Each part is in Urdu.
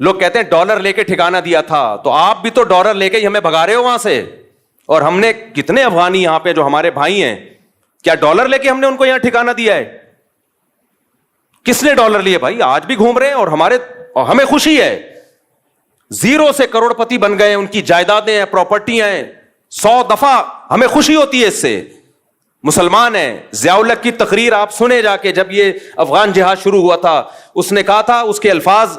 لوگ کہتے ہیں ڈالر لے کے ٹھکانہ دیا تھا، تو آپ بھی تو ڈالر لے کے ہی ہمیں بھگا رہے ہو وہاں سے. اور ہم نے کتنے افغانی یہاں پہ جو ہمارے بھائی ہیں، کیا ڈالر لے کے ہم نے ان کو یہاں ٹھکانہ دیا ہے؟ کس نے ڈالر لیے بھائی؟ آج بھی گھوم رہے ہیں اور ہمیں خوشی ہے. زیرو سے کروڑ پتی بن گئے، ان کی جائیدادیں ہیں، پراپرٹیاں ہیں 100 دفعہ. ہمیں خوشی ہوتی ہے اس سے. مسلمان ہیں. ضیاء الحق کی تقریر آپ سنے جا کے، جب یہ افغان جہاد شروع ہوا تھا، اس نے کہا تھا، اس کے الفاظ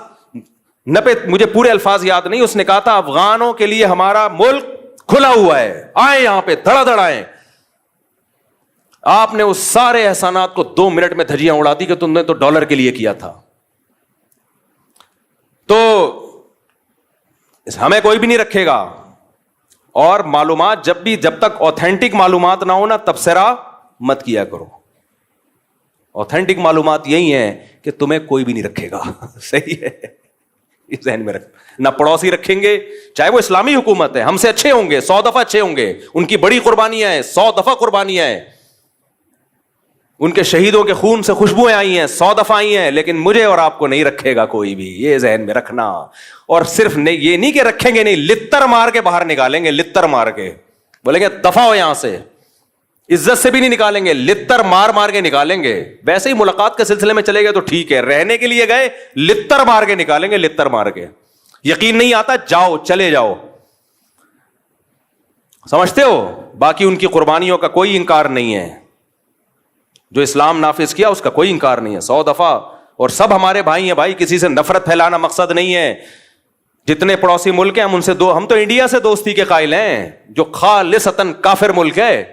مجھے پورے الفاظ یاد نہیں، اس نے کہا تھا افغانوں کے لیے ہمارا ملک کھلا ہوا ہے، آئے یہاں پہ دھڑا دھڑ آئے. آپ نے اس سارے احسانات کو 2 منٹ میں دھجیاں اڑا دی کہ تم نے تو ڈالر کے لیے کیا تھا. تو ہمیں کوئی بھی نہیں رکھے گا. اور معلومات جب تک آتھینٹک معلومات نہ ہو نا، تبصرہ مت کیا کرو. آتھینٹک معلومات یہی ہیں کہ تمہیں کوئی بھی نہیں رکھے گا. صحیح ہے، اس ذہن میں رکھ. نہ پڑوسی رکھیں گے، چاہے وہ اسلامی حکومت ہے، ہم سے اچھے ہوں گے، 100 دفعہ اچھے ہوں گے، ان کی بڑی قربانیاں ہیں، 100 دفعہ قربانیاں ہیں، ان کے شہیدوں کے خون سے خوشبوئیں آئی ہیں، 100 دفعہ آئی ہیں، لیکن مجھے اور آپ کو نہیں رکھے گا کوئی بھی. یہ ذہن میں رکھنا. اور صرف یہ نہیں کہ رکھیں گے نہیں، لتر مار کے باہر نکالیں گے. لتر مار کے بولیں گے دفع ہو یہاں سے. عزت سے بھی نہیں نکالیں گے، لتر مار مار کے نکالیں گے. ویسے ہی ملاقات کے سلسلے میں چلے گئے تو ٹھیک ہے، رہنے کے لیے گئے لتر مار کے نکالیں گے. لتر مار کے. یقین نہیں آتا، جاؤ، چلے جاؤ. سمجھتے ہو؟ باقی ان کی قربانیوں کا کوئی انکار نہیں ہے. جو اسلام نافذ کیا اس کا کوئی انکار نہیں ہے، 100 دفعہ. اور سب ہمارے بھائی ہیں بھائی، کسی سے نفرت پھیلانا مقصد نہیں ہے. جتنے پڑوسی ملک ہیں ہم ہم تو انڈیا سے دوستی کے قائل ہیں، جو خالصتاً کافر ملک ہے.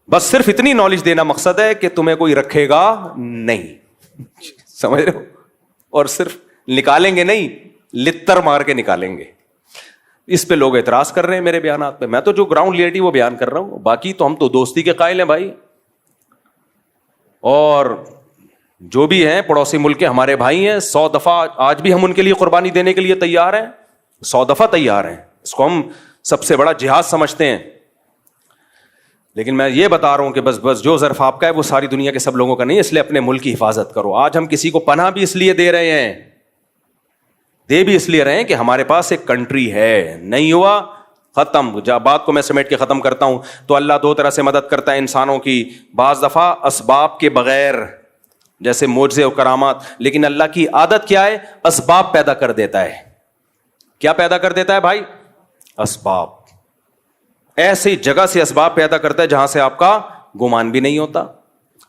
بس صرف اتنی نالج دینا مقصد ہے کہ تمہیں کوئی رکھے گا نہیں. سمجھ رہے ہو؟ اور صرف نکالیں گے نہیں، لتر مار کے نکالیں گے. اس پہ لوگ اعتراض کر رہے ہیں میرے بیانات پہ. میں تو جو گراؤنڈ ریئلٹی وہ بیان کر رہا ہوں. باقی تو ہم تو دوستی کے قائل ہیں بھائی. اور جو بھی ہیں پڑوسی ملک کے ہمارے بھائی ہیں، 100 دفعہ آج بھی ہم ان کے لیے قربانی دینے کے لیے تیار ہیں. 100 دفعہ تیار ہیں. اس کو ہم سب سے بڑا جہاد سمجھتے ہیں. لیکن میں یہ بتا رہا ہوں کہ بس جو ظرف آپ کا ہے وہ ساری دنیا کے سب لوگوں کا نہیں. اس لیے اپنے ملک کی حفاظت کرو. آج ہم کسی کو پناہ بھی اس لیے دے رہے ہیں، دے بھی اس لیے رہے ہیں کہ ہمارے پاس ایک کنٹری ہے. نہیں ہوا ختم. جب بات کو میں سمیٹ کے ختم کرتا ہوں تو اللہ 2 طرح سے مدد کرتا ہے انسانوں کی. بعض دفعہ اسباب کے بغیر، جیسے معجزے و کرامات. لیکن اللہ کی عادت کیا ہے؟ اسباب پیدا کر دیتا ہے. کیا پیدا کر دیتا ہے بھائی؟ اسباب. ایسی جگہ سے اسباب پیدا کرتا ہے جہاں سے آپ کا گمان بھی نہیں ہوتا.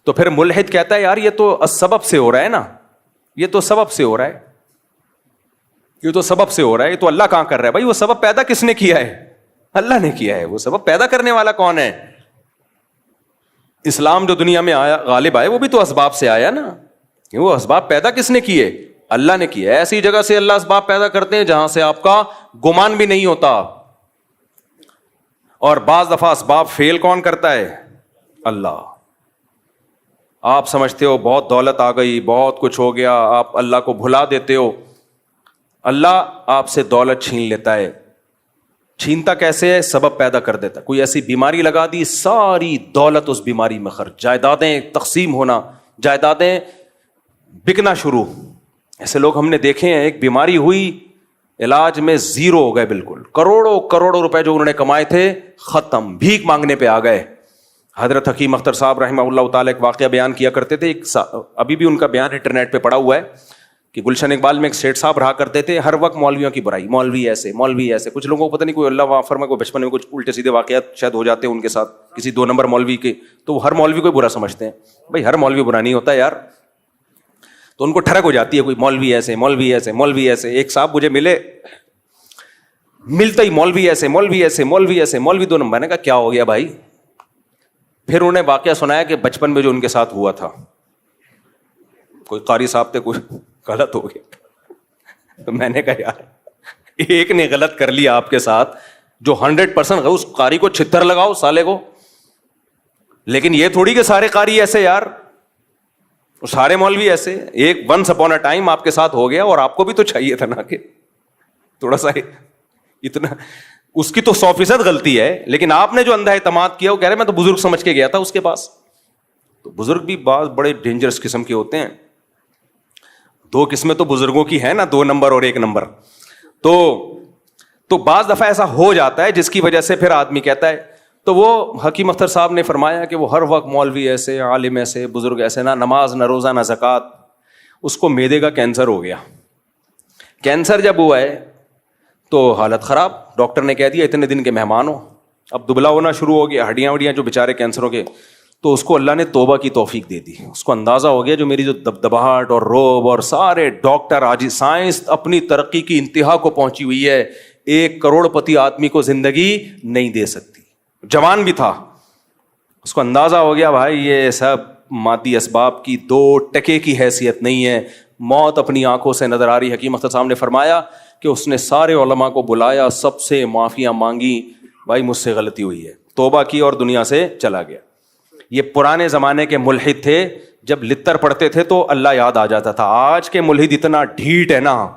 تو پھر ملحد کہتا ہے یار یہ تو سبب سے ہو رہا ہے نا، یہ تو سبب سے ہو رہا ہے، یہ تو سبب سے ہو رہا ہے، یہ تو اللہ کہاں کر رہا ہے؟ بھائی وہ سبب پیدا کس نے کیا ہے؟ اللہ نے کیا ہے. وہ سبب پیدا کرنے والا کون ہے؟ اسلام جو دنیا میں آیا، غالب آئے، وہ بھی تو اسباب سے آیا نا. وہ اسباب پیدا کس نے کیے؟ اللہ نے کیا. ایسی جگہ سے اللہ اسباب پیدا کرتے ہیں جہاں سے آپ کا گمان بھی نہیں ہوتا. اور بعض دفعہ اسباب فیل کون کرتا ہے؟ اللہ. آپ سمجھتے ہو بہت دولت آ گئی، بہت کچھ ہو گیا، آپ اللہ کو بھلا دیتے ہو. اللہ آپ سے دولت چھین لیتا ہے. چھینتا کیسے ہے؟ سبب پیدا کر دیتا. کوئی ایسی بیماری لگا دی، ساری دولت اس بیماری میں خرچ، جائیدادیں تقسیم ہونا، جائیدادیں بکنا شروع. ایسے لوگ ہم نے دیکھے ہیں. ایک بیماری ہوئی، علاج میں زیرو ہو گئے بالکل. کروڑوں کروڑوں روپے جو انہوں نے کمائے تھے ختم، بھیک مانگنے پہ آ گئے. حضرت حکیم اختر صاحب رحمہ اللہ تعالیٰ ایک واقعہ بیان کیا کرتے تھے. ابھی بھی ان کا بیان انٹرنیٹ پہ پڑا ہوا ہے کہ گلشن اقبال میں ایک سیٹھ صاحب رہا کرتے تھے، ہر وقت مولویوں کی برائی، مولوی ایسے، مولوی ایسے. کچھ لوگوں کو پتہ نہیں، کوئی اللہ معاف فرمائے، کوئی بچپن میں کچھ الٹے سیدھے واقعات شاید ہو جاتے ہیں ان کے ساتھ کسی 2 نمبر مولوی کے، تو وہ ہر مولوی کو برا سمجھتے ہیں. بھائی ہر مولوی برا نہیں ہوتا یار. تو ان کو ٹھڑک ہو جاتی ہے، کوئی مولوی ایسے، مولوی ایسے، مولوی ایسے. ایک صاحب مجھے ملتا ہی مولوی ایسے، مولوی ایسے، مولوی ایسے، مولوی 2 نمبر. میں نے کہا کیا ہو گیا بھائی؟ پھر انہیں واقعہ سنایا کہ بچپن میں جو ان کے ساتھ ہوا تھا، کوئی قاری صاحب تھے، کوئی غلط ہو گیا. تو میں نے کہا یار ایک نے غلط کر لیا آپ کے ساتھ، جو 100% اس قاری کو چھتر لگاؤ سالے کو. لیکن یہ تھوڑی کہ سارے قاری ایسے یار، سارے مولوی ایسے. ایک ونس اپون اے ٹائم آپ کے ساتھ ہو گیا، اور آپ کو بھی تو چاہیے تھا نا کہ تھوڑا سا اتنا. اس کی تو 100% غلطی ہے، لیکن آپ نے جو اندھا اعتماد کیا، وہ کہہ رہے میں تو بزرگ سمجھ کے گیا تھا اس کے پاس. تو بزرگ بھی بعض بڑے ڈینجرس قسم کے ہوتے ہیں. دو قسمیں تو بزرگوں کی ہیں نا, 2 نمبر اور 1 نمبر. تو بعض دفعہ ایسا ہو جاتا ہے جس کی وجہ سے پھر آدمی کہتا ہے. تو وہ حکیم اختر صاحب نے فرمایا کہ وہ ہر وقت مولوی ایسے, عالم ایسے, بزرگ ایسے, نہ نماز نہ روزہ نہ زکوٰۃ. اس کو معدے کا کینسر ہو گیا. کینسر جب ہوا ہے تو حالت خراب, ڈاکٹر نے کہہ دیا اتنے دن کے مہمان ہو. اب دبلا ہونا شروع ہو گیا, ہڈیاں وڈیاں جو بیچارے کینسروں کے. تو اس کو اللہ نے توبہ کی توفیق دے دی. اس کو اندازہ ہو گیا جو میری جو دبدباہٹ اور روب اور سارے ڈاکٹر, آج سائنس اپنی ترقی کی انتہا کو پہنچی ہوئی ہے, 1 کروڑپتی آدمی کو زندگی نہیں دے سکتی. جوان بھی تھا. اس کو اندازہ ہو گیا بھائی یہ سب مادی اسباب کی 2 ٹکے کی حیثیت نہیں ہے, موت اپنی آنکھوں سے نظر آ رہی. حکیم اختر صاحب نے فرمایا کہ اس نے سارے علماء کو بلایا, سب سے معافیاں مانگی, بھائی مجھ سے غلطی ہوئی ہے, توبہ کی اور دنیا سے چلا گیا. یہ پرانے زمانے کے ملحد تھے, جب لتر پڑھتے تھے تو اللہ یاد آ جاتا تھا. آج کے ملحد اتنا ڈھیٹ ہے نا,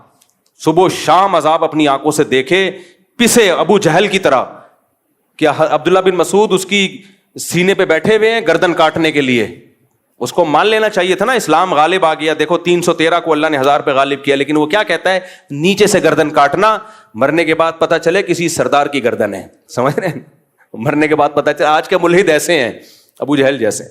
صبح شام عذاب اپنی آنکھوں سے دیکھے, پسے ابو جہل کی طرح. کیا عبداللہ بن مسعود اس کی سینے پہ بیٹھے ہوئے ہیں گردن کاٹنے کے لیے؟ اس کو مان لینا چاہیے تھا نا, اسلام غالب آ گیا. دیکھو 313 کو اللہ نے 1000 پہ غالب کیا, لیکن وہ کیا کہتا ہے, نیچے سے گردن کاٹنا, مرنے کے بعد پتہ چلے کسی سردار کی گردن ہے. سمجھ رہے ہیں, مرنے کے بعد پتہ چلے. آج کے ملحد ایسے ہیں, ابو جہل جیسے.